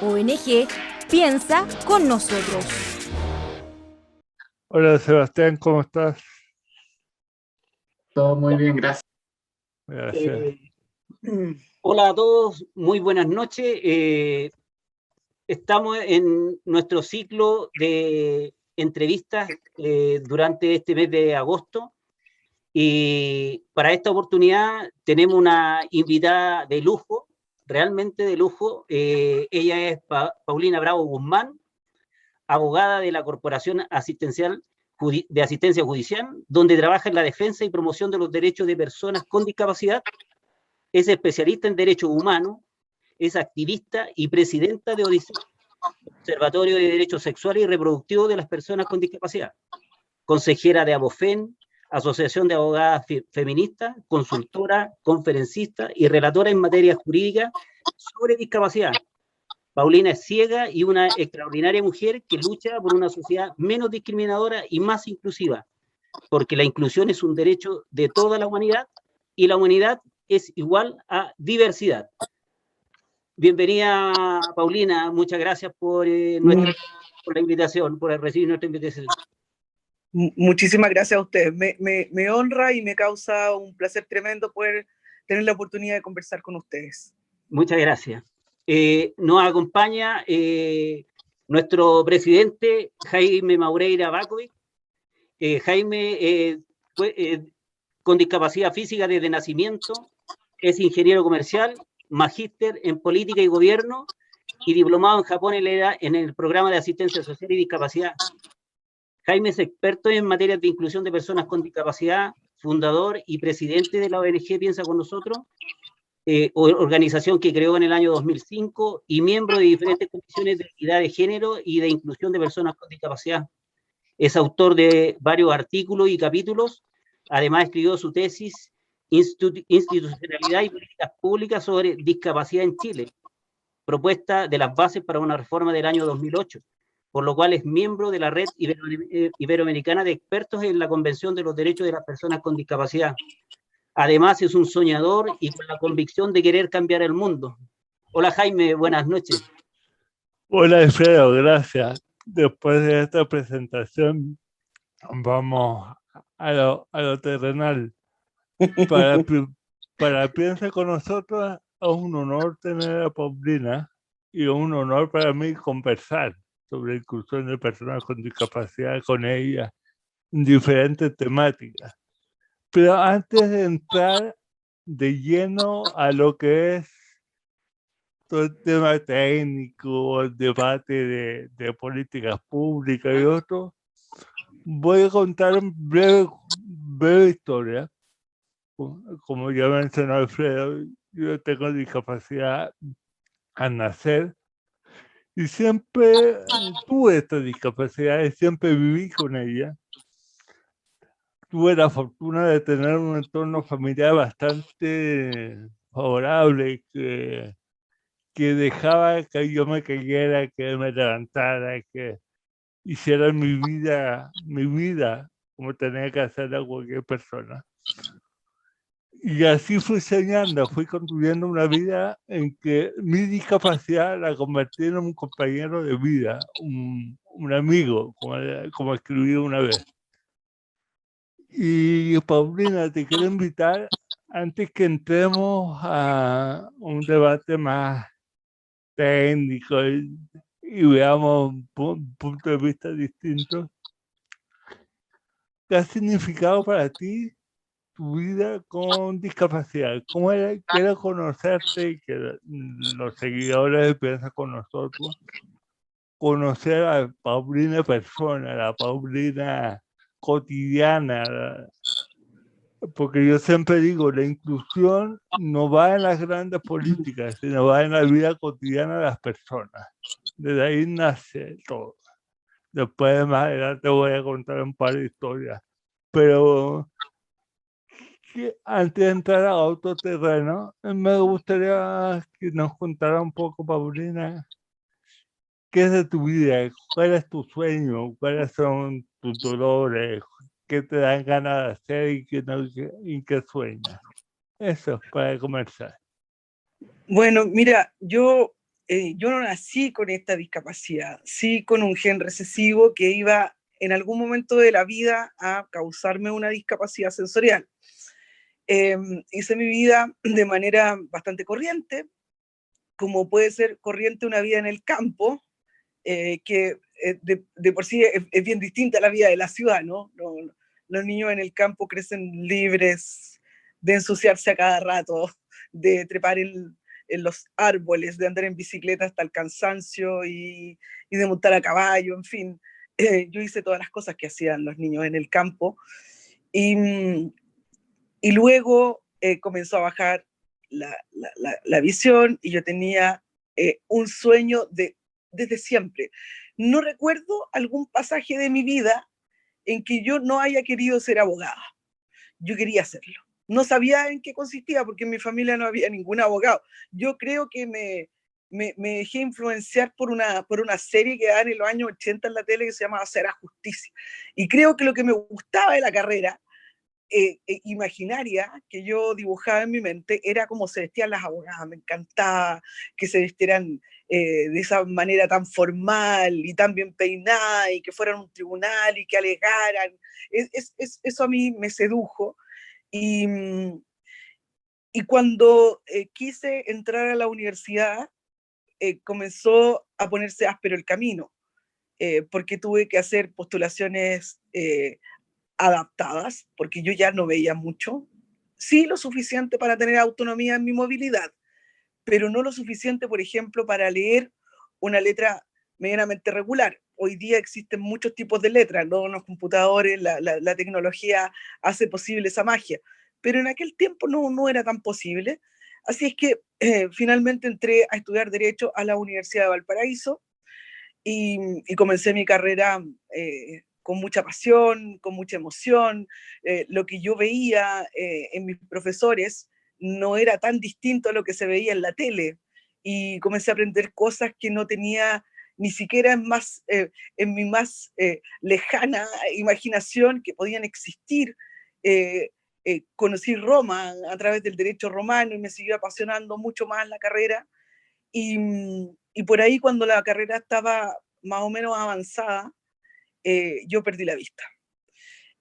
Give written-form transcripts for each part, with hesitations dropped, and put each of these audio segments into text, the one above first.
ONG piensa con nosotros. Hola Sebastián, ¿cómo estás? Todo muy bien, gracias. Gracias. Hola a todos, muy buenas noches. Estamos en nuestro ciclo de entrevistas durante este mes de agosto y para esta oportunidad tenemos una invitada de lujo, realmente de lujo. Ella es Paulina Bravo Guzmán, abogada de la Corporación de Asistencia Judicial, donde trabaja en la defensa y promoción de los derechos de personas con discapacidad. Es especialista en derechos humanos, es activista y presidenta de ODISEC, Observatorio de Derechos Sexuales y Reproductivos de las Personas con Discapacidad, consejera de ABOFEN, Asociación de Abogadas Feministas, consultora, conferencista y relatora en materia jurídica sobre discapacidad. Paulina es ciega y una extraordinaria mujer que lucha por una sociedad menos discriminadora y más inclusiva, porque la inclusión es un derecho de toda la humanidad y la humanidad es igual a diversidad. Bienvenida, Paulina. Muchas gracias por la invitación, por recibir nuestra invitación. Muchísimas gracias a ustedes. Me honra y me causa un placer tremendo poder tener la oportunidad de conversar con ustedes. Muchas gracias. Nos acompaña nuestro presidente, Jaime Maureira Bakovic. Jaime con discapacidad física desde nacimiento, es ingeniero comercial, magíster en política y gobierno y diplomado en Japón en el programa de asistencia social y discapacidad. Jaime es experto en materias de inclusión de personas con discapacidad, fundador y presidente de la ONG Piensa con Nosotros, organización que creó en el año 2005 y miembro de diferentes comisiones de equidad de género y de inclusión de personas con discapacidad. Es autor de varios artículos y capítulos. Además, escribió su tesis Institucionalidad y Políticas Públicas sobre Discapacidad en Chile, propuesta de las bases para una reforma del año 2008, por lo cual es miembro de la Red Iberoamericana de Expertos en la Convención de los Derechos de las Personas con Discapacidad. Además, es un soñador y con la convicción de querer cambiar el mundo. Hola, Jaime, buenas noches. Hola, Alfredo, gracias. Después de esta presentación, vamos a lo terrenal. Para Piensa con Nosotros, es un honor tener a Paulina y es un honor para mí conversar sobre la inclusión de personas con discapacidad con ella en diferentes temáticas. Pero antes de entrar de lleno a lo que es todo el tema técnico, el debate de políticas públicas y otro, voy a contar una breve historia. Como ya mencionó Alfredo, yo tengo discapacidad al nacer y siempre tuve esta discapacidad y siempre viví con ella. Tuve la fortuna de tener un entorno familiar bastante favorable que dejaba que yo me cayera, que me levantara, que hiciera mi vida como tenía que hacerla cualquier persona. Y así fui soñando, fui construyendo una vida en que mi discapacidad la convertí en un compañero de vida, un amigo, como escribí una vez. Y Paulina, te quiero invitar, antes que entremos a un debate más técnico y veamos puntos de vista distintos, ¿qué ha significado para ti tu vida con discapacidad? ¿Cómo era? Quiero conocerte y que los seguidores de Piensa con Nosotros, conocer a Paulina persona, la Paulina cotidiana, porque yo siempre digo, la inclusión no va en las grandes políticas, sino va en la vida cotidiana de las personas. Desde ahí nace todo. Después, más adelante, voy a contar un par de historias. Pero antes de entrar a otro terreno, me gustaría que nos contara un poco, Paulina, qué es de tu vida, cuál es tu sueño, cuáles son tus dolores, qué te dan ganas de hacer y qué sueñas. Eso, para comenzar. Bueno, mira, yo yo no nací con esta discapacidad, sí con un gen recesivo que iba en algún momento de la vida a causarme una discapacidad sensorial. Hice mi vida de manera bastante corriente, como puede ser corriente una vida en el campo, que de por sí es bien distinta a la vida de la ciudad, ¿no? Los niños en el campo crecen libres de ensuciarse a cada rato, de trepar en los árboles, de andar en bicicleta hasta el cansancio y de montar a caballo, en fin. Yo hice todas las cosas que hacían los niños en el campo. Y, y luego comenzó a bajar la visión y yo tenía un sueño desde siempre. No recuerdo algún pasaje de mi vida en que yo no haya querido ser abogada. Yo quería hacerlo. No sabía en qué consistía porque en mi familia no había ningún abogado. Yo creo que me dejé influenciar por una serie que da en los años 80 en la tele que se llama Hacer Justicia. Y creo que lo que me gustaba de la carrera imaginaria que yo dibujaba en mi mente era cómo se vestían las abogadas. Me encantaba que se vistieran de esa manera tan formal y tan bien peinada y que fueran a un tribunal y que alegaran. Eso a mí me sedujo. Y, y cuando quise entrar a la universidad, comenzó a ponerse áspero el camino, porque tuve que hacer postulaciones adaptadas, porque yo ya no veía mucho, sí lo suficiente para tener autonomía en mi movilidad, pero no lo suficiente, por ejemplo, para leer una letra medianamente regular. Hoy día existen muchos tipos de letras, ¿no? Los computadores, la tecnología hace posible esa magia, pero en aquel tiempo no era tan posible. Así es que finalmente entré a estudiar Derecho a la Universidad de Valparaíso y comencé mi carrera con mucha pasión, con mucha emoción. Lo que yo veía en mis profesores no era tan distinto a lo que se veía en la tele y comencé a aprender cosas que no tenía ni siquiera en mi más lejana imaginación que podían existir. Conocí Roma a través del derecho romano y me siguió apasionando mucho más la carrera. Y por ahí cuando la carrera estaba más o menos avanzada, yo perdí la vista.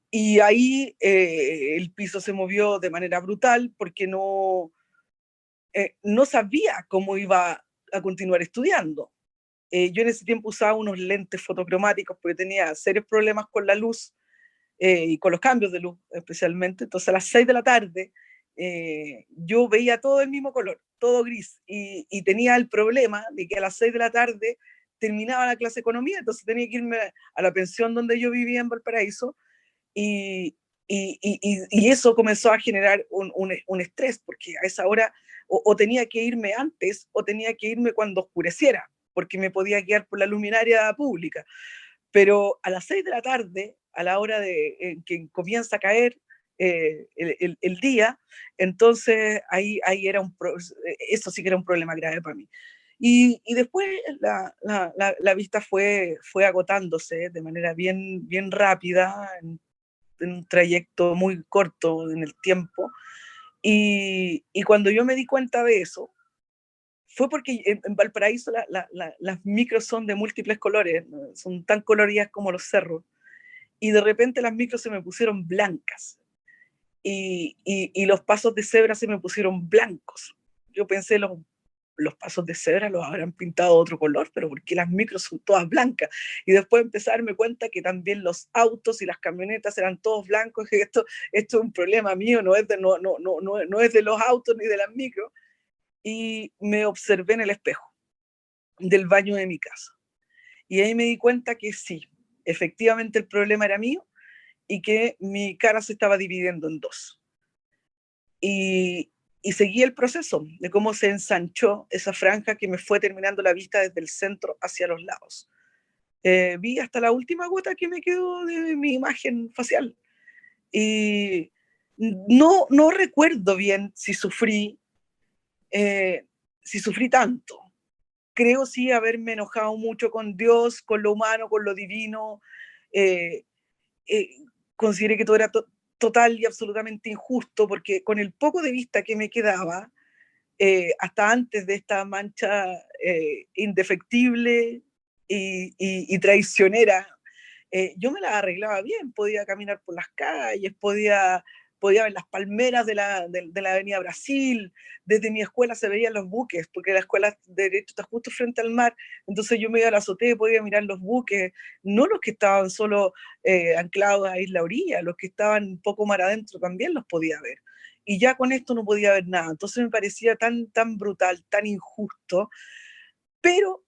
Y ahí el piso se movió de manera brutal porque no sabía cómo iba a continuar estudiando. Yo en ese tiempo usaba unos lentes fotocromáticos porque tenía serios problemas con la luz y con los cambios de luz especialmente. Entonces a las 6 de la tarde yo veía todo el mismo color, todo gris, y tenía el problema de que a las 6 de la tarde terminaba la clase de economía, entonces tenía que irme a la pensión donde yo vivía en Valparaíso, y eso comenzó a generar un estrés, porque a esa hora o tenía que irme antes o tenía que irme cuando oscureciera, porque me podía guiar por la luminaria pública. Pero a las 6 de la tarde, a la hora en que comienza a caer el día, entonces ahí era eso sí que era un problema grave para mí. Y después la vista fue agotándose de manera bien rápida, en un trayecto muy corto en el tiempo. Y cuando yo me di cuenta de eso, fue porque en Valparaíso las micros son de múltiples colores, ¿no? Son tan coloridas como los cerros, y de repente las micros se me pusieron blancas, y los pasos de cebra se me pusieron blancos. Yo pensé, los pasos de cebra los habrán pintado de otro color, pero ¿por qué las micros son todas blancas? Y después empecé a darme cuenta que también los autos y las camionetas eran todos blancos, y esto es un problema mío, no es de los autos ni de las micros. Y me observé en el espejo del baño de mi casa. Y ahí me di cuenta que sí, efectivamente el problema era mío y que mi cara se estaba dividiendo en dos. Y seguí el proceso de cómo se ensanchó esa franja que me fue terminando la vista desde el centro hacia los lados. Vi hasta la última gota que me quedó de mi imagen facial. Y no recuerdo bien si sufrí tanto. Creo sí haberme enojado mucho con Dios, con lo humano, con lo divino. Eh, eh, Consideré que todo era total y absolutamente injusto, porque con el poco de vista que me quedaba, hasta antes de esta mancha indefectible y traicionera, yo me la arreglaba bien, podía caminar por las calles, podía ver las palmeras de la Avenida Brasil, desde mi escuela se veían los buques, porque la escuela de Derecho está justo frente al mar, entonces yo me iba a la azotea y podía mirar los buques, no los que estaban solo anclados a Isla Orilla, los que estaban un poco mar adentro también los podía ver. Y ya con esto no podía ver nada, entonces me parecía tan brutal, tan injusto, pero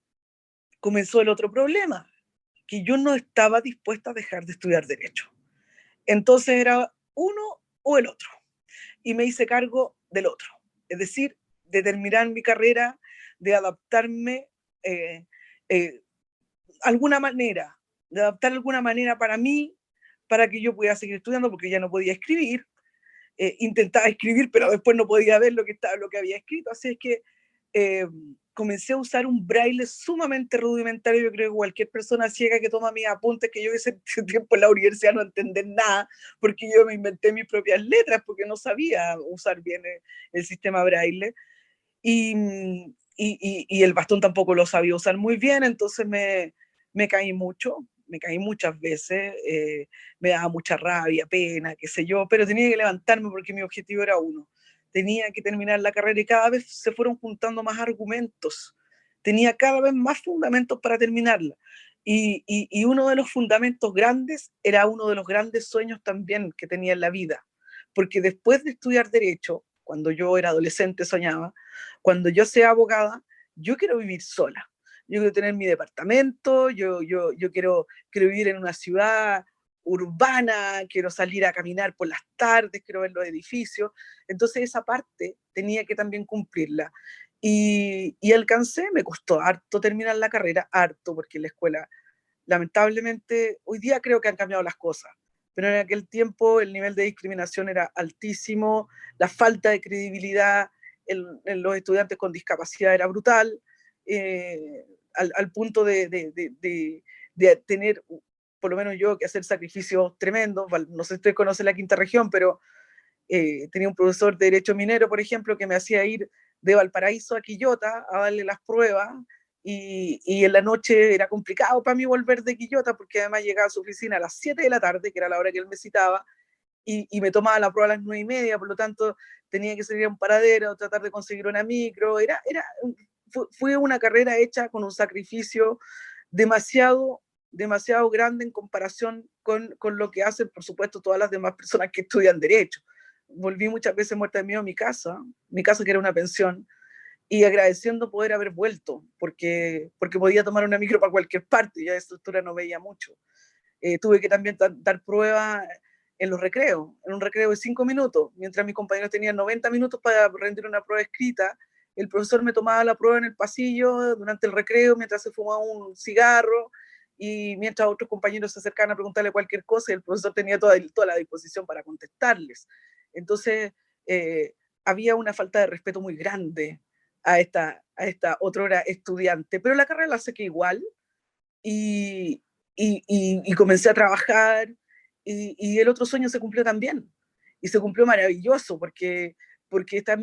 comenzó el otro problema, que yo no estaba dispuesta a dejar de estudiar Derecho. Entonces era uno o el otro. Y me hice cargo del otro. Es decir, de terminar mi carrera, de adaptarme alguna manera, de adaptar alguna manera para mí, para que yo pudiera seguir estudiando, porque ya no podía escribir. Intentaba escribir, pero después no podía ver lo que había escrito. Así es que comencé a usar un braille sumamente rudimentario. Yo creo que cualquier persona ciega que toma mis apuntes, que yo ese tiempo en la universidad no entender nada, porque yo me inventé mis propias letras, porque no sabía usar bien el sistema braille. Y el bastón tampoco lo sabía usar muy bien, entonces me caí muchas veces, me daba mucha rabia, pena, qué sé yo, pero tenía que levantarme porque mi objetivo era uno. Tenía que terminar la carrera y cada vez se fueron juntando más argumentos. Tenía cada vez más fundamentos para terminarla. Y uno de los fundamentos grandes era uno de los grandes sueños también que tenía en la vida. Porque después de estudiar Derecho, cuando yo era adolescente soñaba, cuando yo sea abogada, yo quiero vivir sola. Yo quiero tener mi departamento, yo quiero vivir en una ciudad urbana, quiero salir a caminar por las tardes, quiero ver los edificios. Entonces esa parte tenía que también cumplirla. Y alcancé, me costó harto terminar la carrera, harto, porque en la escuela, lamentablemente, hoy día creo que han cambiado las cosas, pero en aquel tiempo el nivel de discriminación era altísimo, la falta de credibilidad en los estudiantes con discapacidad era brutal, al punto de tener, por lo menos yo, que hacer sacrificios tremendos. No sé si usted conoce la Quinta Región, pero tenía un profesor de Derecho Minero, por ejemplo, que me hacía ir de Valparaíso a Quillota a darle las pruebas, y en la noche era complicado para mí volver de Quillota, porque además llegaba a su oficina a las 7 de la tarde, que era la hora que él me citaba, y me tomaba la prueba a las 9:30, por lo tanto tenía que salir a un paradero, tratar de conseguir una micro. Fue una carrera hecha con un sacrificio demasiado grande en comparación con lo que hacen, por supuesto, todas las demás personas que estudian Derecho. Volví muchas veces muerta de miedo a mi casa que era una pensión, y agradeciendo poder haber vuelto, porque podía tomar una micro para cualquier parte, ya de estructura no veía mucho. Tuve que también dar pruebas en los recreos, en un recreo de 5 minutos, mientras mis compañeros tenían 90 minutos para rendir una prueba escrita. El profesor me tomaba la prueba en el pasillo durante el recreo, mientras se fumaba un cigarro, y mientras otros compañeros se acercaban a preguntarle cualquier cosa, y el profesor tenía toda la disposición para contestarles. Entonces, había una falta de respeto muy grande a esta otrora estudiante, pero la carrera la saqué igual, y comencé a trabajar, y el otro sueño se cumplió también, y se cumplió maravilloso, porque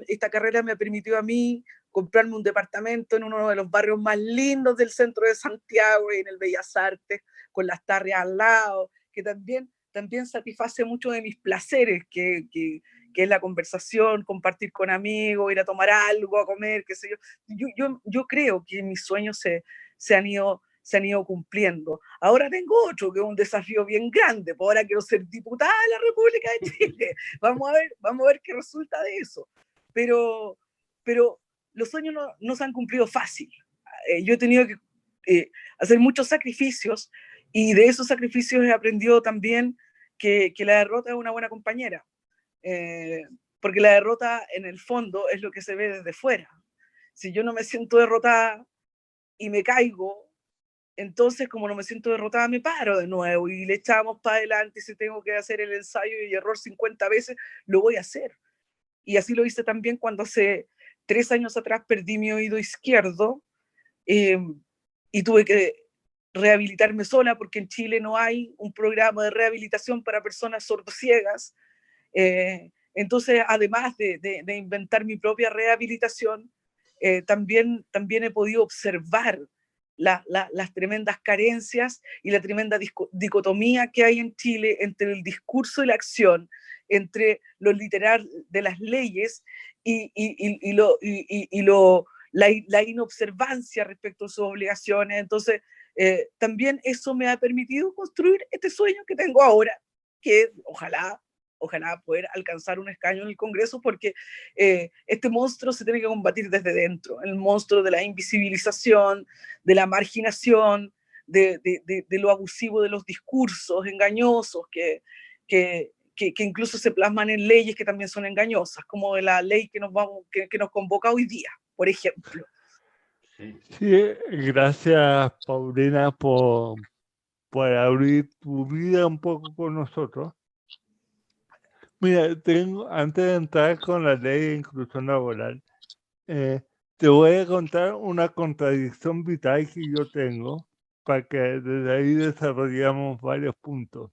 esta carrera me permitió a mí comprarme un departamento en uno de los barrios más lindos del centro de Santiago, en el Bellas Artes, con las Tarrias al lado, que también satisface mucho de mis placeres, que es la conversación, compartir con amigos, ir a tomar algo, a comer, qué sé yo. Yo creo que mis sueños se han ido cumpliendo. Ahora tengo otro, que es un desafío bien grande, pues ahora quiero ser diputada de la República de Chile. Vamos a ver qué resulta de eso. Pero los sueños no se han cumplido fácil. Yo he tenido que hacer muchos sacrificios, y de esos sacrificios he aprendido también que la derrota es una buena compañera. Porque la derrota, en el fondo, es lo que se ve desde fuera. Si yo no me siento derrotada y me caigo, entonces, como no me siento derrotada, me paro de nuevo y le echamos para adelante, y si tengo que hacer el ensayo y error 50 veces, lo voy a hacer. Y así lo hice también cuando hace 3 años atrás perdí mi oído izquierdo, y tuve que rehabilitarme sola, porque en Chile no hay un programa de rehabilitación para personas sordociegas. Entonces, además de inventar mi propia rehabilitación, también he podido observar las tremendas carencias y la tremenda dicotomía que hay en Chile entre el discurso y la acción, entre lo literal de las leyes y la inobservancia respecto a sus obligaciones. Entonces, también eso me ha permitido construir este sueño que tengo ahora, que ojalá poder alcanzar un escaño en el Congreso, porque este monstruo se tiene que combatir desde dentro, el monstruo de la invisibilización, de la marginación, de lo abusivo de los discursos engañosos que incluso se plasman en leyes que también son engañosas, como de la ley que nos convoca hoy día, por ejemplo. Sí, gracias, Paulina, por abrir tu vida un poco con nosotros. Mira, antes de entrar con la ley de inclusión laboral, te voy a contar una contradicción vital que yo tengo para que desde ahí desarrollemos varios puntos.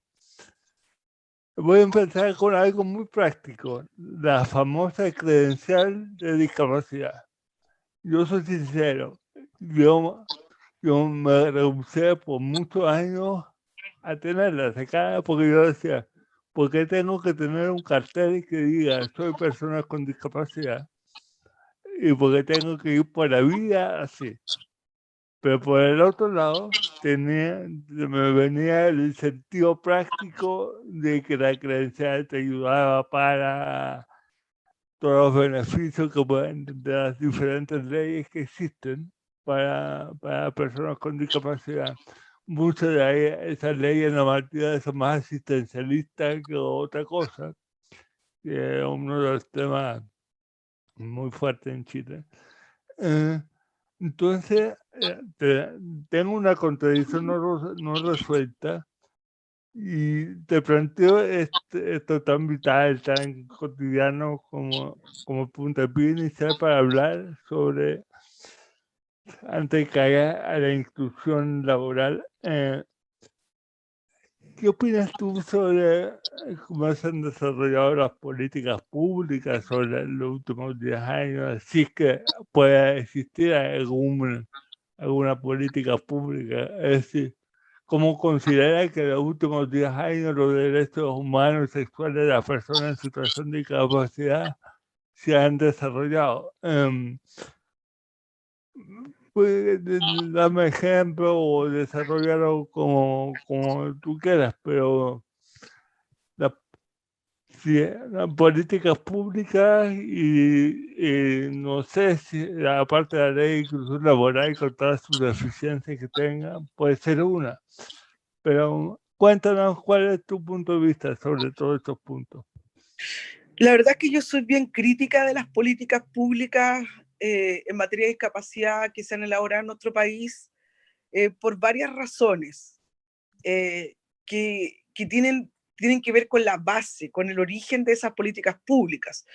Voy a empezar con algo muy práctico, la famosa credencial de discapacidad. Yo soy sincero, yo me rehusé por muchos años a tenerla sacada porque yo decía, ¿por qué tengo que tener un cartel que diga soy persona con discapacidad? Y porque tengo que ir por la vida así. Pero por el otro lado, me venía el sentido práctico de que la credencial te ayudaba para todos los beneficios que pueden de las diferentes leyes que existen para personas con discapacidad. Muchas de esas leyes normativas son más asistencialistas que otra cosa, que es uno de los temas muy fuertes en Chile. Entonces, tengo una contradicción no resuelta y te planteo esto tan vital, tan cotidiano como puntapié inicial para hablar sobre, antes de caer a la inclusión laboral. ¿Qué opinas tú sobre cómo se han desarrollado las políticas públicas sobre los últimos 10 años? Si es que puede existir alguna política pública. Es decir, ¿cómo considera que en los últimos 10 años los derechos humanos y sexuales de las personas en situación de discapacidad se han desarrollado? Pues, dame ejemplo o desarrollarlo como tú quieras, pero la, las políticas públicas y no sé si aparte de la ley de inclusión laboral con todas sus deficiencias que tenga, puede ser una. Pero cuéntanos cuál es tu punto de vista sobre todos estos puntos. La verdad es que yo soy bien crítica de las políticas públicas en materia de discapacidad que se han elaborado en nuestro país por varias razones que tienen que ver con la base, con el origen de esas políticas públicas.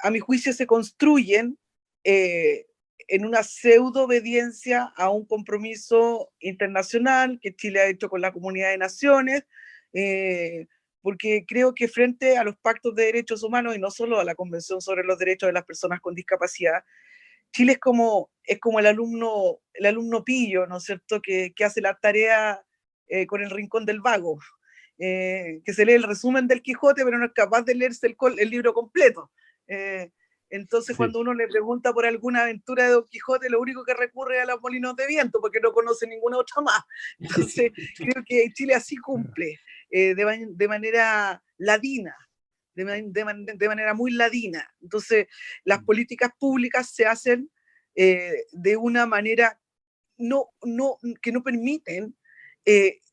A mi juicio se construyen en una pseudo obediencia a un compromiso internacional que Chile ha hecho con la Comunidad de Naciones, porque creo que frente a los pactos de derechos humanos y no solo a la Convención sobre los Derechos de las Personas con Discapacidad, Chile es como el alumno pillo, ¿no es cierto?, que hace la tarea con el rincón del vago, que se lee el resumen del Quijote, pero no es capaz de leerse el libro completo. Entonces, sí, cuando uno le pregunta por alguna aventura de Don Quijote, lo único que recurre es a los molinos de viento, porque no conoce ninguna otra más. Entonces, creo que Chile así cumple, de manera ladina, de manera muy ladina. Entonces, las políticas públicas se hacen de una manera que no permiten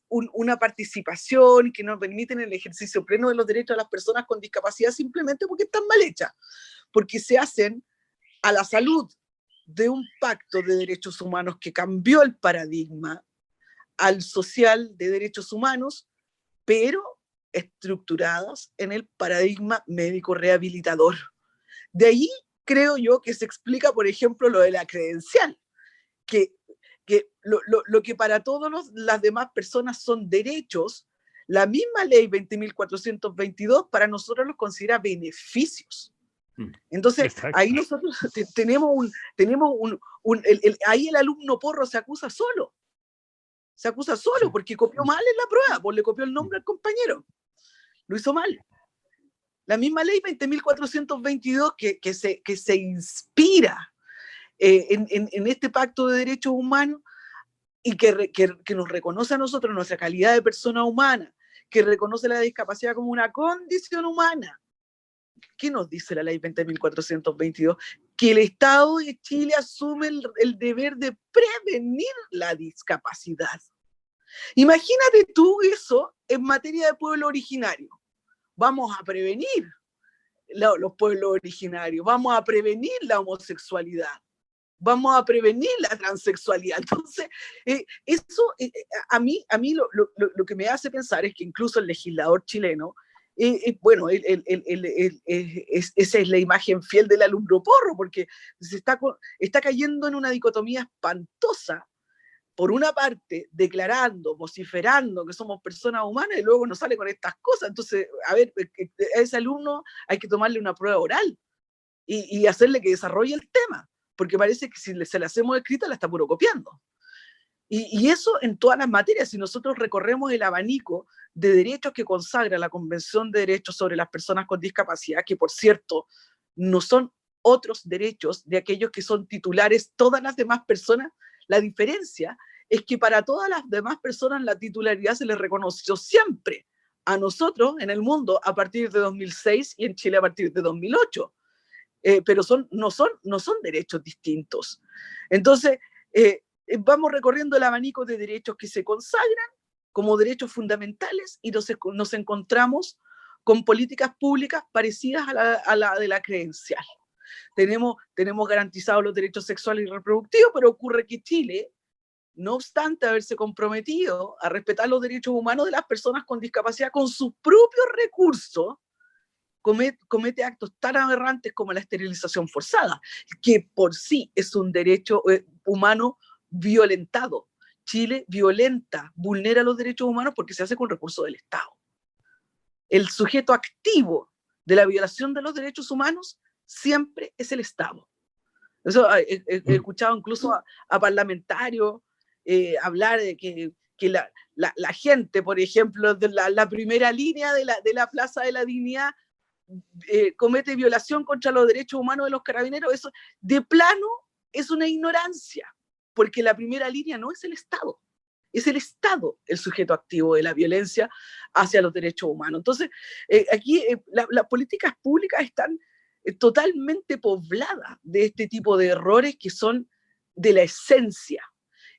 una participación, que no permiten el ejercicio pleno de los derechos de las personas con discapacidad, simplemente porque están mal hechas, porque se hacen a la salud de un pacto de derechos humanos que cambió el paradigma al social de derechos humanos, pero estructuradas en el paradigma médico rehabilitador. De ahí creo yo que se explica, por ejemplo, lo de la credencial, que lo que para todas las demás personas son derechos, La misma ley 20.422 para nosotros los considera beneficios. Entonces, Exacto. ahí nosotros tenemos ahí el alumno porro se acusa solo. Se acusa solo porque copió mal en la prueba, pues le copió el nombre al compañero. Lo hizo mal. La misma ley 20.422 que se inspira en este pacto de derechos humanos y que nos reconoce a nosotros nuestra calidad de persona humana, que reconoce la discapacidad como una condición humana. ¿Qué nos dice la ley 20.422? Que el Estado de Chile asume el deber de prevenir la discapacidad. Imagínate tú eso en materia de pueblo originario. Vamos a prevenir los pueblos originarios, vamos a prevenir la homosexualidad, vamos a prevenir la transexualidad. Entonces, eso a mí lo que me hace pensar es que incluso el legislador chileno, bueno, esa es la imagen fiel del alumno porro, porque está cayendo en una dicotomía espantosa. Por una parte, declarando, vociferando que somos personas humanas y luego nos sale con estas cosas. Entonces, a ver, a ese alumno hay que tomarle una prueba oral y hacerle que desarrolle el tema, porque parece que si se la hacemos escrita la está puro copiando. Y eso en todas las materias. Si nosotros recorremos el abanico de derechos que consagra la Convención de Derechos sobre las Personas con Discapacidad, que por cierto no son otros derechos de aquellos que son titulares todas las demás personas, la diferencia es que para todas las demás personas la titularidad se les reconoció siempre. A nosotros en el mundo a partir de 2006 y en Chile a partir de 2008. Pero no son derechos distintos. Entonces, vamos recorriendo el abanico de derechos que se consagran como derechos fundamentales y nos encontramos con políticas públicas parecidas a la de la credencial. Tenemos garantizados los derechos sexuales y reproductivos, pero ocurre que Chile, no obstante haberse comprometido a respetar los derechos humanos de las personas con discapacidad con sus propios recursos, comete actos tan aberrantes como la esterilización forzada, que por sí es un derecho humano violentado. Chile vulnera los derechos humanos porque se hace con recursos del Estado. El sujeto activo de la violación de los derechos humanos siempre es el Estado. Eso he escuchado incluso a parlamentarios hablar de que la gente, por ejemplo, de la primera línea de la Plaza de la Dignidad comete violación contra los derechos humanos de los carabineros. Eso de plano es una ignorancia, porque la primera línea no es el Estado. Es el Estado el sujeto activo de la violencia hacia los derechos humanos. Entonces, aquí las políticas públicas están totalmente pobladas de este tipo de errores que son de la esencia.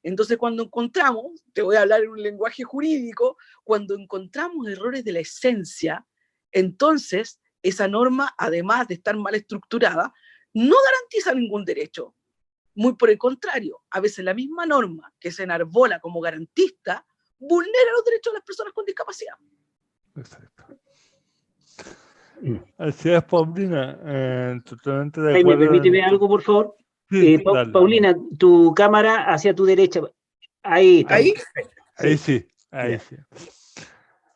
Entonces, cuando encontramos, te voy a hablar en un lenguaje jurídico, cuando encontramos errores de la esencia, entonces esa norma, además de estar mal estructurada, no garantiza ningún derecho. Muy por el contrario, a veces la misma norma que se enarbola como garantista vulnera los derechos de las personas con discapacidad. Exacto. Así es, Paulina, totalmente de Jaime, acuerdo. permíteme algo, por favor. Sí, dale. Paulina, tu cámara hacia tu derecha. Ahí está. Ahí sí.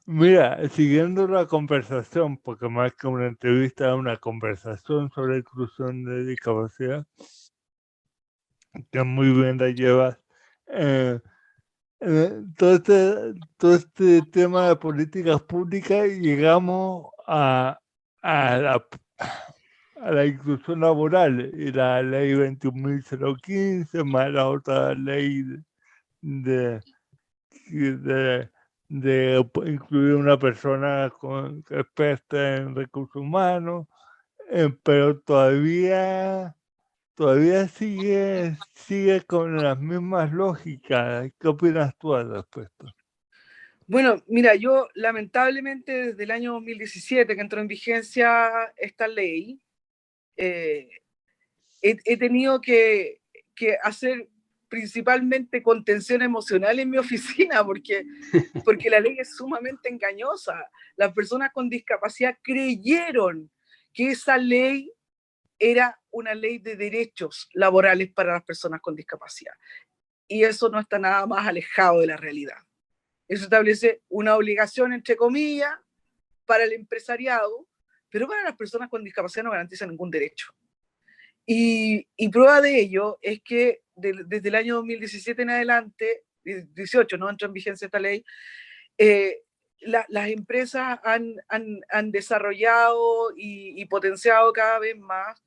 Mira, siguiendo la conversación, porque más que una entrevista, una conversación sobre inclusión de discapacidad, que muy bien la llevas. Todo este tema de políticas públicas, llegamos a la inclusión laboral y la ley 21.015 más la otra ley de incluir una persona experta en recursos humanos, pero todavía sigue con las mismas lógicas. ¿Qué opinas tú al respecto? Bueno, mira, yo lamentablemente desde el año 2017 que entró en vigencia esta ley, he tenido que hacer principalmente contención emocional en mi oficina porque la ley es sumamente engañosa. Las personas con discapacidad creyeron que esa ley era una ley de derechos laborales para las personas con discapacidad. Y eso no está nada más alejado de la realidad. Eso establece una obligación, entre comillas, para el empresariado, pero para las personas con discapacidad no garantiza ningún derecho. Y prueba de ello es que desde el año 2017 en adelante, 18, no entra en vigencia esta ley, las empresas han desarrollado y potenciado cada vez más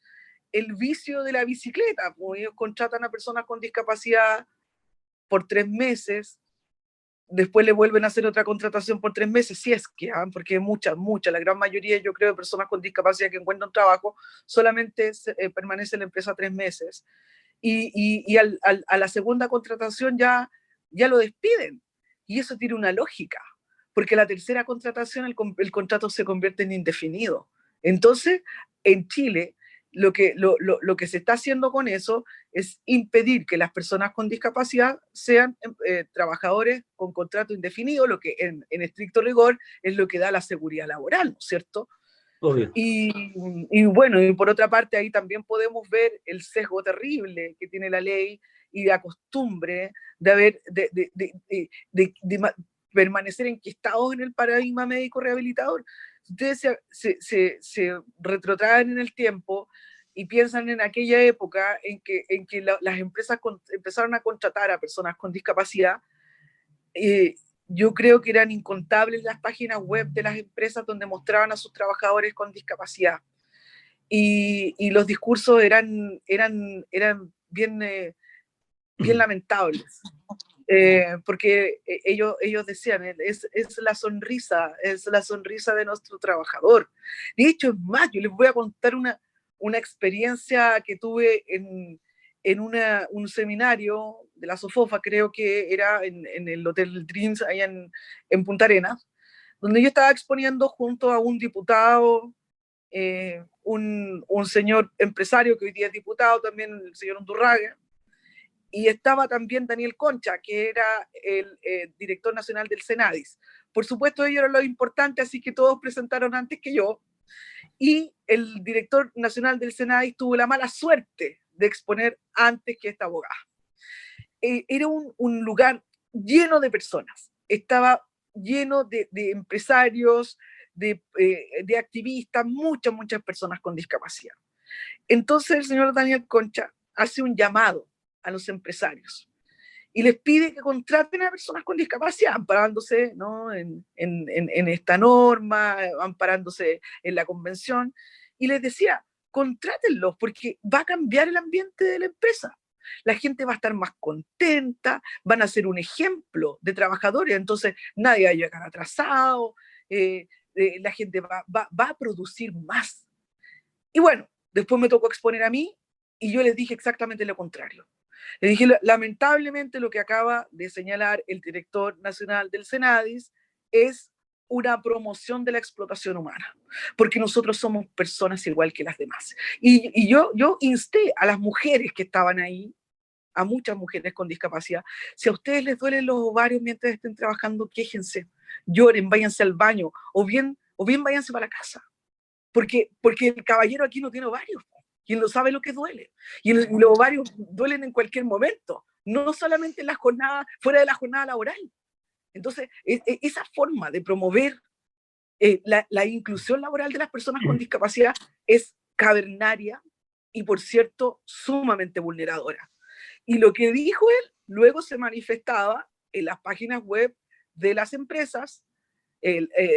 el vicio de la bicicleta. Pues ellos contratan a personas con discapacidad por 3 meses, después le vuelven a hacer otra contratación por 3 meses, si es que, porque muchas, la gran mayoría, yo creo, de personas con discapacidad que encuentran trabajo, solamente permanece en la empresa 3 meses. Y a la segunda contratación ya lo despiden. Y eso tiene una lógica, porque la tercera contratación el contrato se convierte en indefinido. Entonces, en Chile, lo que se está haciendo con eso es impedir que las personas con discapacidad sean trabajadores con contrato indefinido, lo que en estricto rigor es lo que da la seguridad laboral, ¿no es cierto? Obvio. Y bueno, y por otra parte ahí también podemos ver el sesgo terrible que tiene la ley y la costumbre de permanecer enquistados en el paradigma médico rehabilitador. Ustedes se retrotraen en el tiempo y piensan en aquella época en que las empresas empezaron a contratar a personas con discapacidad. Yo creo que eran incontables las páginas web de las empresas donde mostraban a sus trabajadores con discapacidad. Y los discursos eran bien lamentables. Porque ellos decían, es la sonrisa de nuestro trabajador. De hecho, es más, yo les voy a contar una experiencia que tuve en un seminario de la SOFOFA, creo que era en el Hotel Dreams, allá en Punta Arenas, donde yo estaba exponiendo junto a un diputado, un señor empresario que hoy día es diputado, también el señor Undurraga, y estaba también Daniel Concha, que era el director nacional del Senadis. Por supuesto, ellos eran lo importante, así que todos presentaron antes que yo, y el director nacional del Senadis tuvo la mala suerte de exponer antes que esta abogada. Era un lugar lleno de personas, estaba lleno de empresarios, de activistas, muchas personas con discapacidad. Entonces el señor Daniel Concha hace un llamado a los empresarios y les pide que contraten a personas con discapacidad, amparándose, ¿no?, en esta norma, amparándose en la convención, y les decía, contrátenlos porque va a cambiar el ambiente de la empresa. La gente va a estar más contenta, van a ser un ejemplo de trabajadores, entonces nadie va a llegar atrasado, la gente va a producir más. Y bueno, después me tocó exponer a mí y yo les dije exactamente lo contrario. Le dije, lamentablemente lo que acaba de señalar el director nacional del Senadis es una promoción de la explotación humana, porque nosotros somos personas igual que las demás. Y yo insté a las mujeres que estaban ahí, a muchas mujeres con discapacidad, si a ustedes les duelen los ovarios mientras estén trabajando, quéjense, lloren, váyanse al baño, o bien váyanse para la casa, porque el caballero aquí no tiene ovarios. Quien lo sabe lo que duele. Y los ovarios duelen en cualquier momento, no solamente en la jornada, fuera de la jornada laboral. Entonces, esa forma de promover la inclusión laboral de las personas con discapacidad es cavernaria y, por cierto, sumamente vulneradora. Y lo que dijo él luego se manifestaba en las páginas web de las empresas.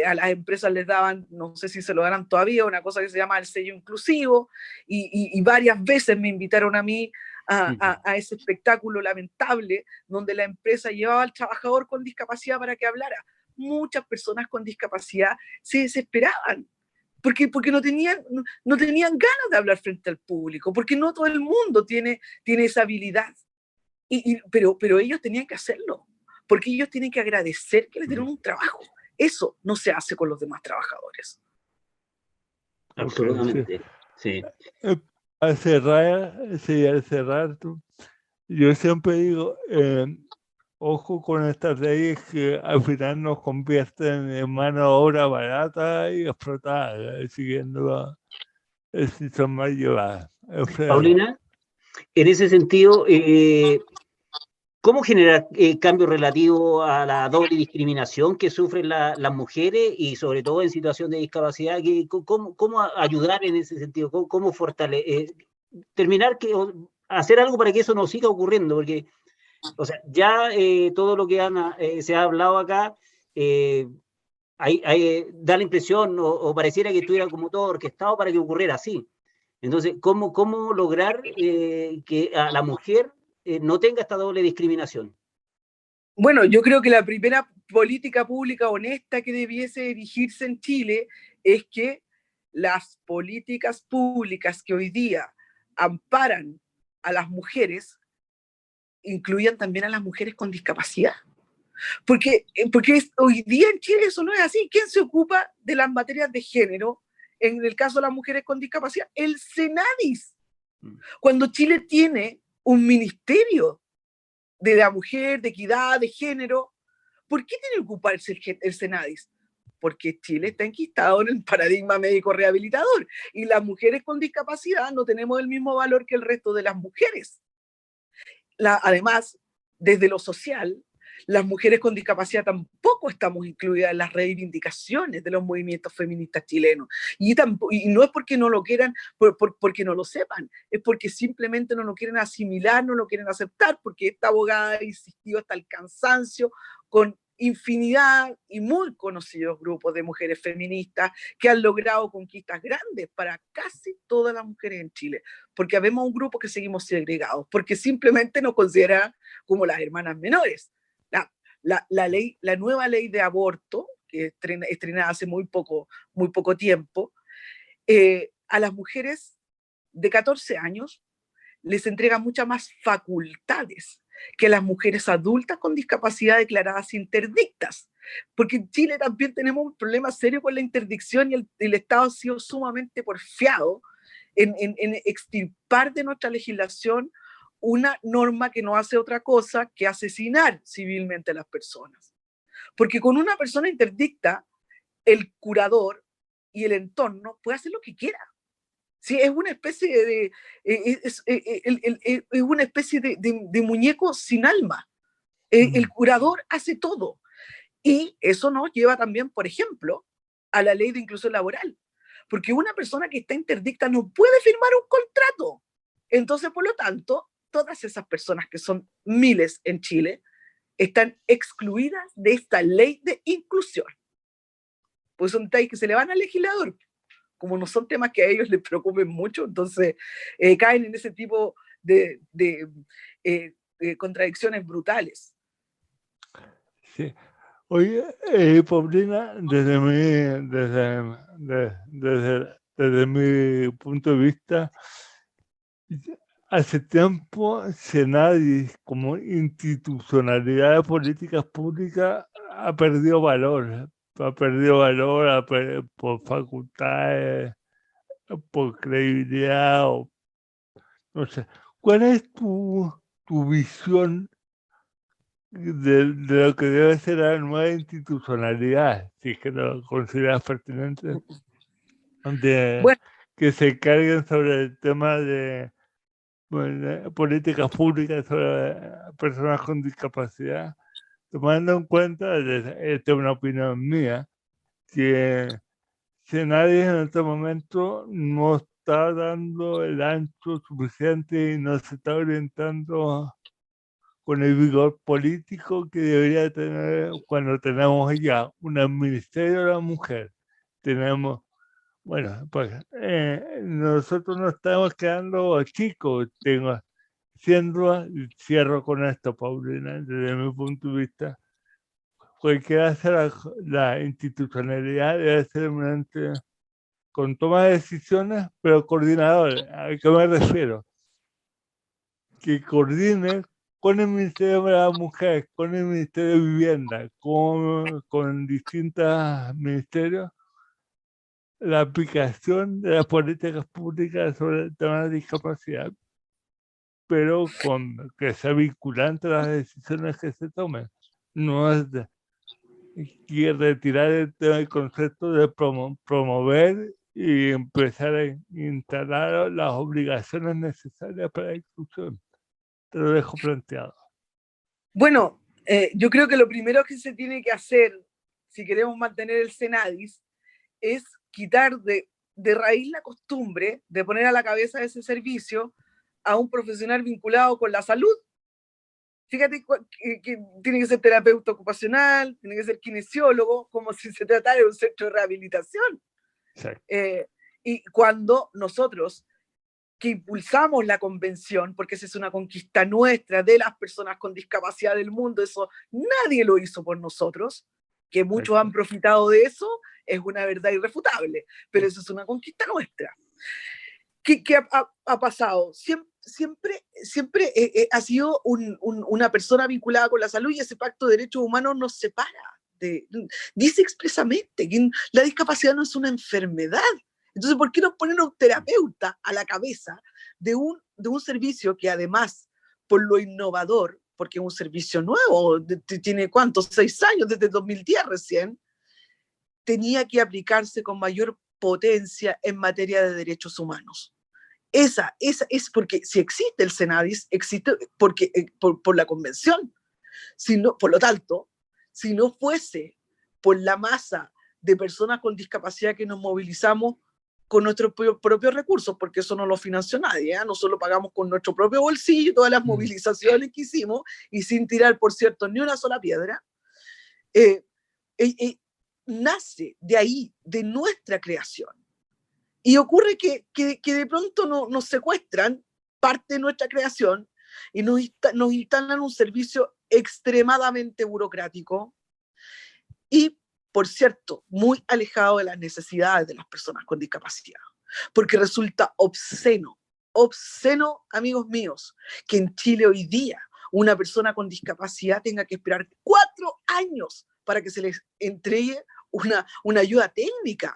A las empresas les daban, no sé si se lo darán todavía, una cosa que se llama el sello inclusivo, y varias veces me invitaron a mí a ese espectáculo lamentable donde la empresa llevaba al trabajador con discapacidad para que hablara. Muchas personas con discapacidad se desesperaban porque no tenían ganas de hablar frente al público, porque no todo el mundo tiene esa habilidad. Pero ellos tenían que hacerlo, porque ellos tienen que agradecer que les dieron un trabajo. Eso no se hace con los demás trabajadores. Absolutamente, sí. Al cerrar, yo siempre digo, ojo con estas leyes que al final nos convierten en mano de obra barata y explotada, siguiendo el sistema llevado. Paulina, en ese sentido, ¿Cómo generar cambios relativos a la doble discriminación que sufren las mujeres y sobre todo en situación de discapacidad? ¿Cómo ayudar en ese sentido? ¿Cómo fortalecer? Hacer algo para que eso no siga ocurriendo, porque, o sea, ya todo lo que se ha hablado acá da la impresión o pareciera que estuviera como todo orquestado para que ocurriera así. Entonces, ¿cómo lograr que a la mujer no tenga esta doble discriminación? Bueno, yo creo que la primera política pública honesta que debiese erigirse en Chile es que las políticas públicas que hoy día amparan a las mujeres incluyan también a las mujeres con discapacidad. Porque hoy día en Chile eso no es así. ¿Quién se ocupa de las materias de género en el caso de las mujeres con discapacidad? El Senadis. Cuando Chile tiene un ministerio de la mujer, de equidad, de género, ¿por qué tiene que ocuparse el Senadis? Porque Chile está enquistado en el paradigma médico rehabilitador y las mujeres con discapacidad no tenemos el mismo valor que el resto de las mujeres. Además, desde lo social, las mujeres con discapacidad tampoco estamos incluidas en las reivindicaciones de los movimientos feministas chilenos. Y no es porque no lo quieran, porque no lo sepan, es porque simplemente no lo quieren asimilar, no lo quieren aceptar, porque esta abogada ha insistido hasta el cansancio con infinidad y muy conocidos grupos de mujeres feministas que han logrado conquistas grandes para casi todas las mujeres en Chile, porque habemos un grupo que seguimos segregados, porque simplemente nos consideran como las hermanas menores. La nueva ley de aborto, que estrenada hace muy poco tiempo, a las mujeres de 14 años les entrega muchas más facultades que a las mujeres adultas con discapacidad declaradas interdictas. Porque en Chile también tenemos un problema serio con la interdicción y el Estado ha sido sumamente porfiado en extirpar de nuestra legislación una norma que no hace otra cosa que asesinar civilmente a las personas. Porque con una persona interdicta, el curador y el entorno puede hacer lo que quiera. Sí, es una especie de muñeco sin alma. El curador hace todo. Y eso nos lleva también, por ejemplo, a la ley de inclusión laboral. Porque una persona que está interdicta no puede firmar un contrato. Entonces, por lo tanto, todas esas personas, que son miles en Chile, están excluidas de esta ley de inclusión. Pues son detalles que se le van al legislador. Como no son temas que a ellos les preocupen mucho, entonces caen en ese tipo de contradicciones brutales. Sí. Oye, Paulina, desde mi punto de vista, hace tiempo Senadis como institucionalidad de políticas públicas ha perdido valor. Por facultades, por credibilidad, no sé. ¿Cuál es tu visión de lo que debe ser la nueva institucionalidad, si es que lo consideras pertinente, Bueno, que se carguen sobre el tema de políticas públicas sobre personas con discapacidad, tomando en cuenta, esta es una opinión mía, que si nadie en este momento no está dando el ancho suficiente y no se está orientando con el vigor político que debería tener cuando tenemos ya un ministerio de la mujer. Tenemos, bueno, pues nosotros nos estamos quedando chicos, cierro con esto, Paulina, desde mi punto de vista. Cualquiera hace la institucionalidad debe ser un ente con toma de decisiones, pero coordinador. ¿A qué me refiero? Que coordine con el Ministerio de la Mujer, con el Ministerio de Vivienda, con distintos ministerios, la aplicación de las políticas públicas sobre el tema de discapacidad, pero con que sea vinculante a las decisiones que se tomen. No es y retirar el concepto de promover y empezar a instalar las obligaciones necesarias para la inclusión. Te lo dejo planteado. Bueno, yo creo que lo primero que se tiene que hacer, si queremos mantener el Senadis, es quitar de raíz la costumbre de poner a la cabeza de ese servicio a un profesional vinculado con la salud. Fíjate que tiene que ser terapeuta ocupacional, tiene que ser kinesiólogo, como si se tratara de un centro de rehabilitación. Y cuando nosotros, que impulsamos la convención, porque esa es una conquista nuestra de las personas con discapacidad del mundo, eso nadie lo hizo por nosotros, que muchos han profitado de eso, es una verdad irrefutable, pero eso es una conquista nuestra. ¿Qué ha pasado? Siempre ha sido una persona vinculada con la salud, y ese pacto de derechos humanos nos separa. Dice expresamente que la discapacidad no es una enfermedad. Entonces, ¿por qué no poner a un terapeuta a la cabeza de un servicio que, además, por lo innovador, porque es un servicio nuevo, tiene ¿cuántos? 6 años, desde 2010 recién, tenía que aplicarse con mayor potencia en materia de derechos humanos? Esa es porque si existe el Senadis, existe porque, por la convención. Si no, por lo tanto, si no fuese por la masa de personas con discapacidad que nos movilizamos con nuestros propios recursos, porque eso no lo financió nadie, ¿eh? Nosotros lo pagamos con nuestro propio bolsillo, todas las movilizaciones que hicimos, y sin tirar, por cierto, ni una sola piedra, nace de ahí, de nuestra creación. Y ocurre que de pronto nos secuestran parte de nuestra creación y nos instalan un servicio extremadamente burocrático y, por cierto, muy alejado de las necesidades de las personas con discapacidad. Porque resulta obsceno, amigos míos, que en Chile hoy día una persona con discapacidad tenga que esperar 4 años para que se les entregue una ayuda técnica.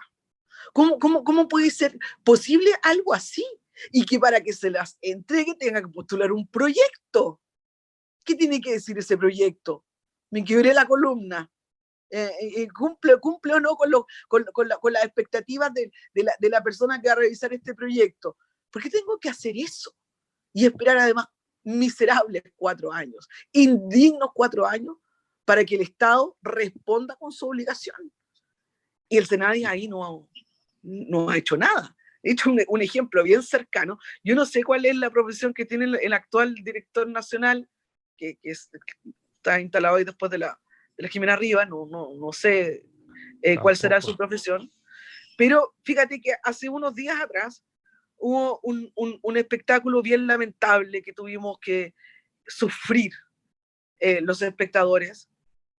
¿Cómo puede ser posible algo así? Y que para que se las entregue tenga que postular un proyecto. ¿Qué tiene que decir ese proyecto? Me quebré la columna. ¿Cumple o no con las expectativas de la persona que va a revisar este proyecto? ¿Por qué tengo que hacer eso? Y esperar además miserables 4 años, indignos 4 años, para que el Estado responda con su obligación. Y el Senadis ahí no ha hecho nada. He hecho un ejemplo bien cercano. Yo no sé cuál es la profesión que tiene el actual director nacional, que está instalado ahí después de la Jimena Rivas, no sé cuál será su profesión, pero fíjate que hace unos días atrás hubo un espectáculo bien lamentable que tuvimos que sufrir los espectadores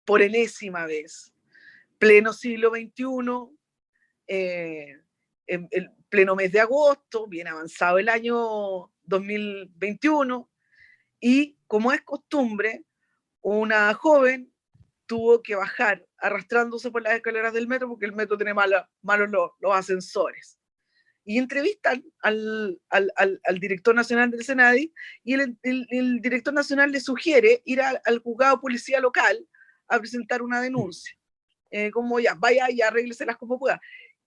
por enésima vez. Pleno siglo XXI, en el pleno mes de agosto, bien avanzado el año 2021, y como es costumbre, una joven tuvo que bajar arrastrándose por las escaleras del metro porque el metro tiene malos los ascensores. Y entrevistan al director nacional del Senadi, y el director nacional le sugiere ir al juzgado de policía local a presentar una denuncia. Como ya, vaya y arrégleselas como pueda.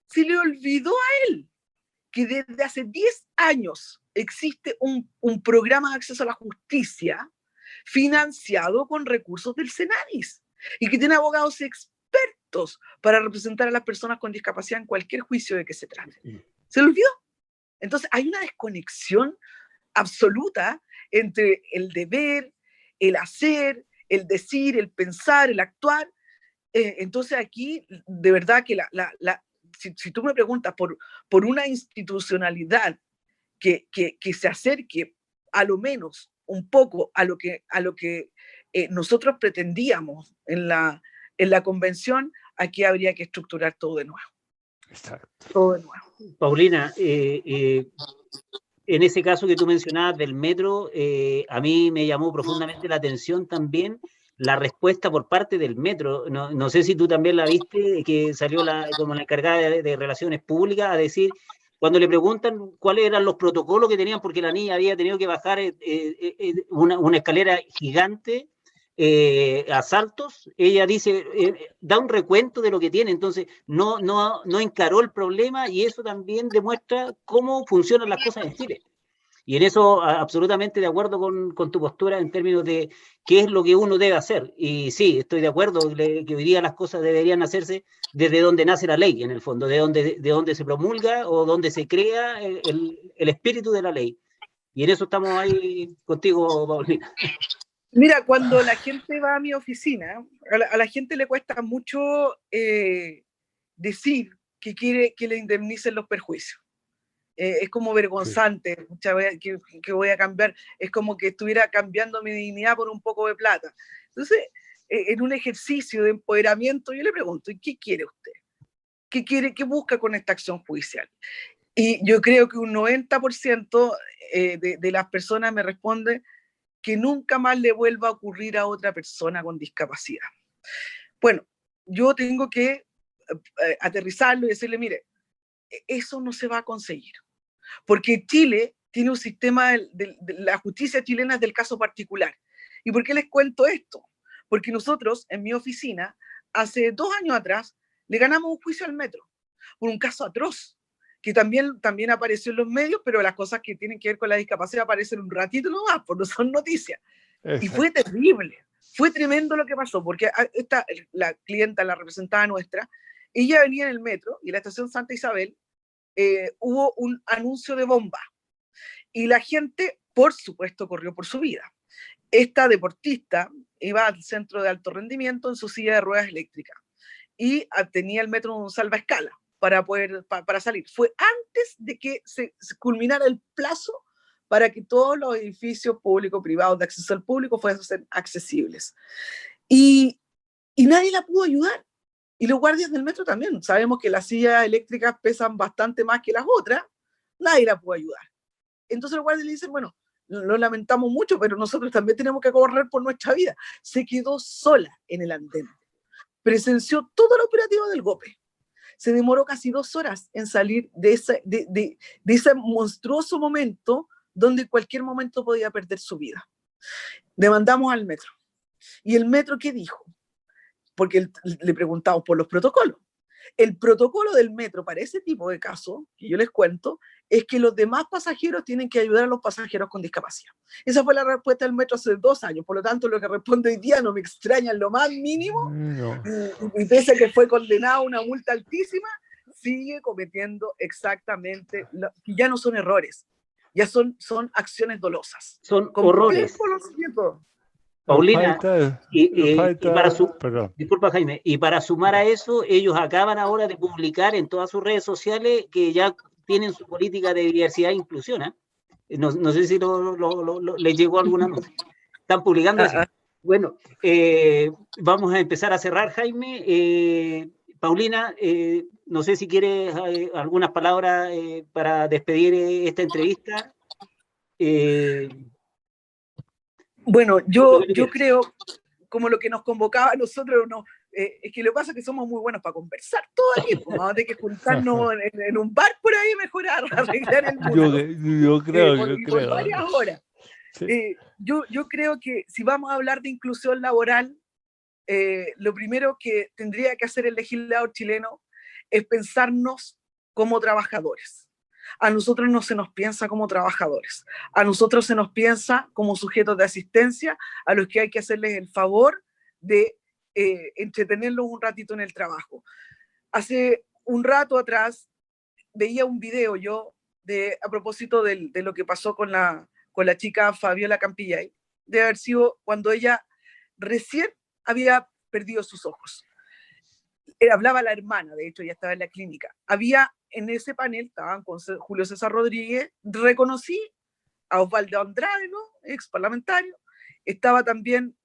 Se le olvidó a él que desde hace 10 años existe un programa de acceso a la justicia financiado con recursos del Senadis y que tiene abogados expertos para representar a las personas con discapacidad en cualquier juicio de que se trate. Se le olvidó. Entonces hay una desconexión absoluta entre el deber, el hacer, el decir, el pensar, el actuar. Entonces aquí, de verdad que si tú me preguntas por una institucionalidad que se acerque a lo menos un poco a lo que nosotros pretendíamos en la convención, aquí habría que estructurar todo de nuevo. Exacto. Todo de nuevo. Paulina, en ese caso que tú mencionabas del metro, a mí me llamó profundamente la atención también la respuesta por parte del metro. No sé si tú también la viste, que salió como la encargada de Relaciones Públicas a decir, cuando le preguntan cuáles eran los protocolos que tenían, porque la niña había tenido que bajar una escalera gigante a saltos, ella dice, da un recuento de lo que tiene, entonces no encaró el problema, y eso también demuestra cómo funcionan las cosas en Chile. Y en eso absolutamente de acuerdo con tu postura en términos de qué es lo que uno debe hacer. Y sí, estoy de acuerdo que hoy día las cosas deberían hacerse desde donde nace la ley, en el fondo, de donde se promulga o donde se crea el espíritu de la ley. Y en eso estamos ahí contigo, Paulina. Mira, cuando la gente va a mi oficina, a la gente le cuesta mucho decir que quiere que le indemnicen los perjuicios. Es como vergonzante, que voy a cambiar, es como que estuviera cambiando mi dignidad por un poco de plata. Entonces, en un ejercicio de empoderamiento, yo le pregunto, ¿y qué quiere usted? ¿Qué quiere, qué busca con esta acción judicial? Y yo creo que un 90% de las personas me responde que nunca más le vuelva a ocurrir a otra persona con discapacidad. Bueno, yo tengo que aterrizarlo y decirle, mire, eso no se va a conseguir, porque Chile tiene un sistema de la justicia chilena del caso particular. ¿Y por qué les cuento esto? Porque nosotros, en mi oficina, hace 2 años atrás, le ganamos un juicio al metro, por un caso atroz, que también apareció en los medios, pero las cosas que tienen que ver con la discapacidad aparecen un ratito nomás, porque no son noticias. Exacto. Y fue terrible, fue tremendo lo que pasó, porque la clienta, la representada nuestra, ella venía en el metro y en la estación Santa Isabel hubo un anuncio de bomba y la gente, por supuesto, corrió por su vida. Esta deportista iba al centro de alto rendimiento en su silla de ruedas eléctricas y tenía el metro un salvaescala para salir. Fue antes de que se culminara el plazo para que todos los edificios públicos, privados de acceso al público fuesen accesibles. Y nadie la pudo ayudar. Y los guardias del metro también. Sabemos que las sillas eléctricas pesan bastante más que las otras. Nadie la pudo ayudar. Entonces los guardias le dicen, bueno, lo lamentamos mucho, pero nosotros también tenemos que correr por nuestra vida. Se quedó sola en el andén. Presenció todo el operativo del golpe. Se demoró casi 2 horas en salir de ese monstruoso momento donde en cualquier momento podía perder su vida. Demandamos al metro. ¿Y el metro qué dijo? Porque le preguntamos por los protocolos. El protocolo del metro para ese tipo de casos, que yo les cuento, es que los demás pasajeros tienen que ayudar a los pasajeros con discapacidad. Esa fue la respuesta del metro hace 2 años, por lo tanto lo que responde hoy día no me extraña en lo más mínimo, No. y pese a que fue condenado a una multa altísima, sigue cometiendo exactamente, que ya no son errores, ya son acciones dolosas. Son horrores. Paulina, disculpa Jaime, y para sumar a eso, ellos acaban ahora de publicar en todas sus redes sociales que ya tienen su política de diversidad e inclusión, ¿eh? No sé si les llegó alguna nota. Están publicando eso. Bueno, vamos a empezar a cerrar, Jaime. Paulina, no sé si quieres algunas palabras para despedir esta entrevista. Bueno, yo creo, como lo que nos convocaba a nosotros, es que lo que pasa es que somos muy buenos para conversar todo aquí, pues vamos a tener que juntarnos en un bar por ahí mejor a arreglar el mundo. Yo creo. Por varias horas. Sí. Yo creo que si vamos a hablar de inclusión laboral, lo primero que tendría que hacer el legislador chileno es pensarnos como trabajadores. A nosotros no se nos piensa como trabajadores, a nosotros se nos piensa como sujetos de asistencia a los que hay que hacerles el favor de entretenerlos un ratito en el trabajo. Hace un rato atrás veía un video yo a propósito de lo que pasó con la chica Fabiola Campillay, de haber sido cuando ella recién había perdido sus ojos. Hablaba la hermana, de hecho, ya estaba en la clínica. Había en ese panel, estaban con Julio César Rodríguez, reconocí a Osvaldo Andrade, ¿no? Ex parlamentario, estaba también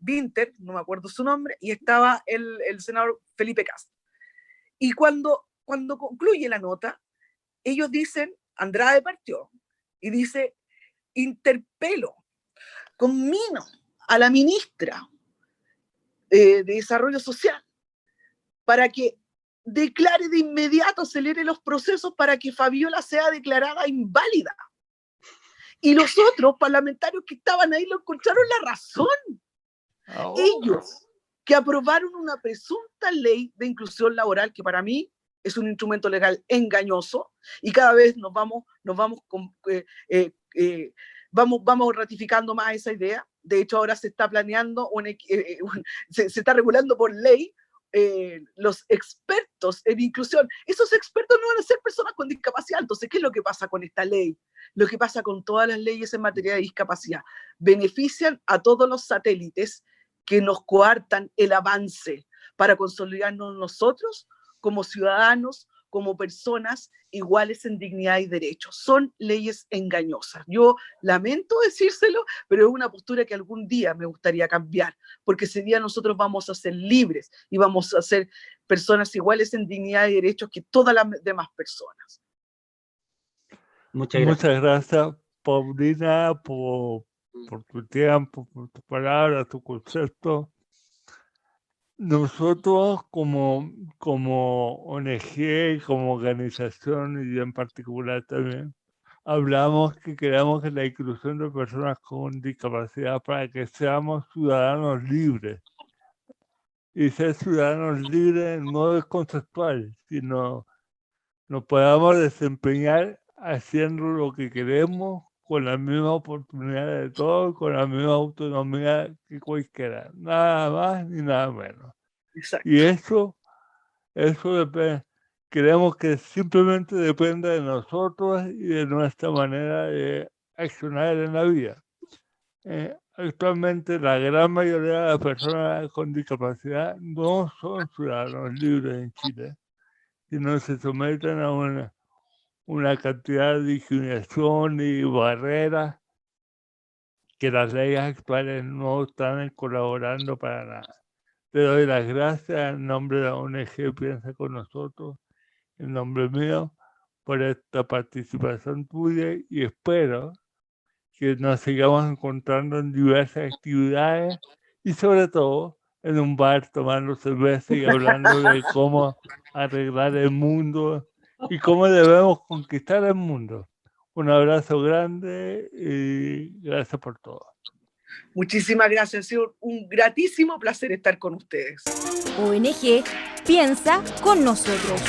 Winter, no me acuerdo su nombre, y estaba el senador Felipe Cast. Y cuando concluye la nota, ellos dicen, Andrade partió, y dice, interpelo, conmino a la ministra de Desarrollo Social para que declare de inmediato, acelere los procesos para que Fabiola sea declarada inválida. Y los otros parlamentarios que estaban ahí lo encontraron la razón. Ellos que aprobaron una presunta ley de inclusión laboral que para mí es un instrumento legal engañoso y cada vez nos vamos vamos ratificando más esa idea. De hecho, ahora se está planeando, se está regulando por ley los expertos en inclusión. Esos expertos no van a ser personas con discapacidad. Entonces, ¿qué es lo que pasa con esta ley? Lo que pasa con todas las leyes en materia de discapacidad. Benefician a todos los satélites que nos coartan el avance para consolidarnos nosotros como ciudadanos, como personas iguales en dignidad y derechos. Son leyes engañosas. Yo lamento decírselo, pero es una postura que algún día me gustaría cambiar, porque ese día nosotros vamos a ser libres y vamos a ser personas iguales en dignidad y derechos que todas las demás personas. Muchas gracias. Muchas gracias, Paulina, por tu tiempo, por tu palabra, tu concepto. Nosotros como ONG, como organización y en particular también, hablamos que queremos que la inclusión de personas con discapacidad para que seamos ciudadanos libres. Y ser ciudadanos libres no es conceptual, sino nos podamos desempeñar haciendo lo que queremos con la misma oportunidad de todos, con la misma autonomía que cualquiera, nada más ni nada menos. Exacto. Y eso depende, creemos que simplemente depende de nosotros y de nuestra manera de accionar en la vida. Actualmente la gran mayoría de las personas con discapacidad no son ciudadanos libres en Chile, sino se someten a una cantidad de discriminación y barreras que las leyes actuales no están colaborando para nada. Te doy las gracias en nombre de la ONG Piensa con Nosotros, en nombre mío, por esta participación tuya y espero que nos sigamos encontrando en diversas actividades y sobre todo en un bar tomando cerveza y hablando de cómo arreglar el mundo y cómo debemos conquistar el mundo. Un abrazo grande y gracias por todo. Muchísimas gracias, ha sido un gratísimo placer estar con ustedes. ONG Piensa con Nosotros.